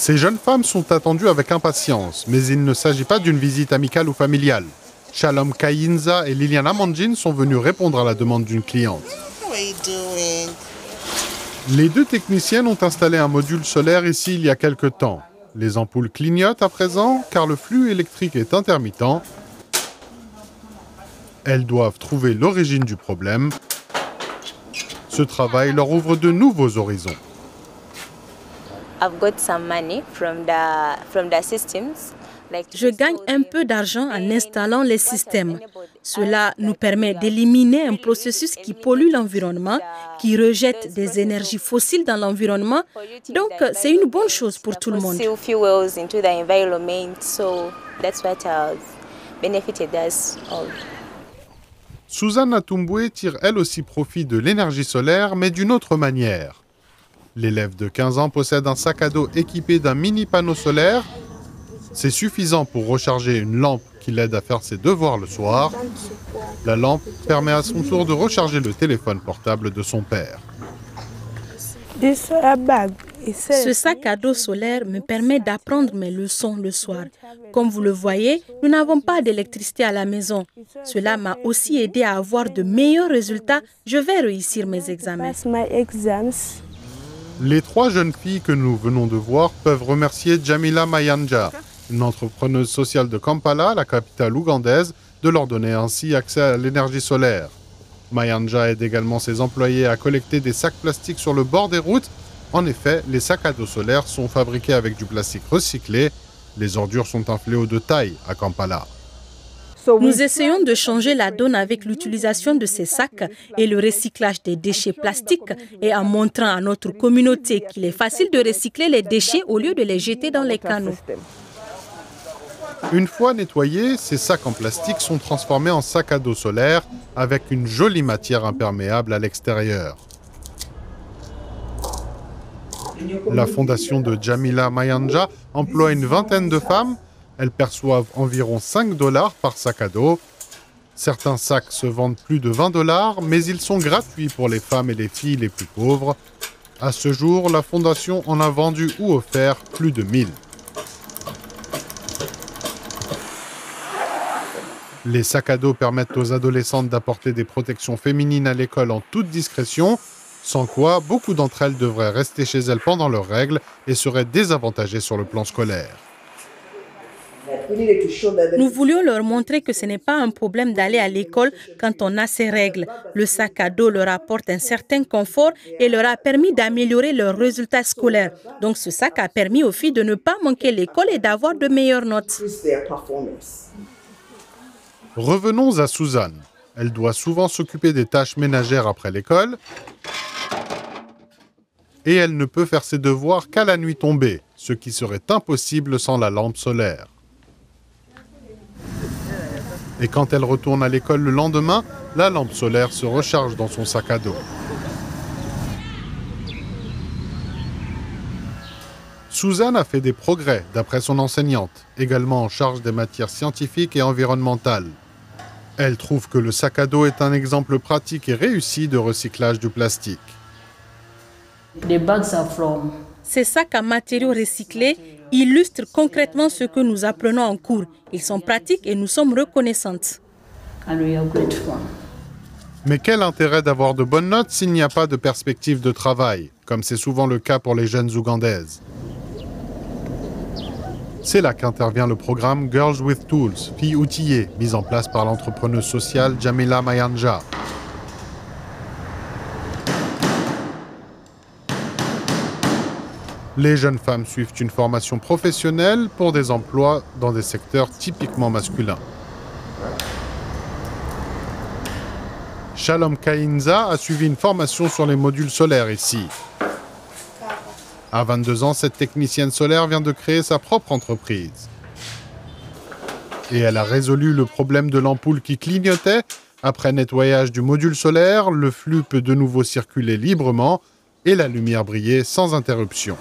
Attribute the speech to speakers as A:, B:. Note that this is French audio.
A: Ces jeunes femmes sont attendues avec impatience, mais il ne s'agit pas d'une visite amicale ou familiale. Shalom Kayinza et Liliana Mandjin sont venus répondre à la demande d'une cliente. Les deux techniciennes ont installé un module solaire ici il y a quelque temps. Les ampoules clignotent à présent car le flux électrique est intermittent. Elles doivent trouver l'origine du problème. Ce travail leur ouvre de nouveaux horizons.
B: Je gagne un peu d'argent en installant les systèmes. Cela nous permet d'éliminer un processus qui pollue l'environnement, qui rejette des énergies fossiles dans l'environnement. Donc, c'est une bonne chose pour tout le monde.
A: Suzanne Atumbwe tire elle aussi profit de l'énergie solaire, mais d'une autre manière. L'élève de 15 ans possède un sac à dos équipé d'un mini panneau solaire. C'est suffisant pour recharger une lampe qui l'aide à faire ses devoirs le soir. La lampe permet à son tour de recharger le téléphone portable de son père.
B: Ce sac à dos solaire me permet d'apprendre mes leçons le soir. Comme vous le voyez, nous n'avons pas d'électricité à la maison. Cela m'a aussi aidé à avoir de meilleurs résultats. Je vais réussir mes examens.
A: Les trois jeunes filles que nous venons de voir peuvent remercier Jamila Mayanja, une entrepreneuse sociale de Kampala, la capitale ougandaise, de leur donner ainsi accès à l'énergie solaire. Mayanja aide également ses employés à collecter des sacs plastiques sur le bord des routes. En effet, les sacs à dos solaires sont fabriqués avec du plastique recyclé. Les ordures sont un fléau de taille à Kampala.
B: Nous essayons de changer la donne avec l'utilisation de ces sacs et le recyclage des déchets plastiques et en montrant à notre communauté qu'il est facile de recycler les déchets au lieu de les jeter dans les canaux.
A: Une fois nettoyés, ces sacs en plastique sont transformés en sacs à dos solaires avec une jolie matière imperméable à l'extérieur. La fondation de Jamila Mayanja emploie une vingtaine de femmes. Elles perçoivent environ 5 $ par sac à dos. Certains sacs se vendent plus de 20 $, mais ils sont gratuits pour les femmes et les filles les plus pauvres. À ce jour, la fondation en a vendu ou offert plus de 1000. Les sacs à dos permettent aux adolescentes d'apporter des protections féminines à l'école en toute discrétion, sans quoi beaucoup d'entre elles devraient rester chez elles pendant leurs règles et seraient désavantagées sur le plan scolaire.
B: Nous voulions leur montrer que ce n'est pas un problème d'aller à l'école quand on a ces règles. Le sac à dos leur apporte un certain confort et leur a permis d'améliorer leurs résultats scolaires. Donc ce sac a permis aux filles de ne pas manquer l'école et d'avoir de meilleures notes.
A: Revenons à Suzanne. Elle doit souvent s'occuper des tâches ménagères après l'école et elle ne peut faire ses devoirs qu'à la nuit tombée, ce qui serait impossible sans la lampe solaire. Et quand elle retourne à l'école le lendemain, la lampe solaire se recharge dans son sac à dos. Suzanne a fait des progrès, d'après son enseignante, également en charge des matières scientifiques et environnementales. Elle trouve que le sac à dos est un exemple pratique et réussi de recyclage du plastique.
B: Ces sacs à matériaux recyclés illustrent concrètement ce que nous apprenons en cours. Ils sont pratiques et nous sommes reconnaissantes.
A: Mais quel intérêt d'avoir de bonnes notes s'il n'y a pas de perspective de travail, comme c'est souvent le cas pour les jeunes ougandaises? C'est là qu'intervient le programme Girls with Tools, filles outillées, mis en place par l'entrepreneuse sociale Jamila Mayanja. Les jeunes femmes suivent une formation professionnelle pour des emplois dans des secteurs typiquement masculins. Shalom Kayinza a suivi une formation sur les modules solaires ici. À 22 ans, cette technicienne solaire vient de créer sa propre entreprise. Et elle a résolu le problème de l'ampoule qui clignotait. Après nettoyage du module solaire, le flux peut de nouveau circuler librement et la lumière briller sans interruption.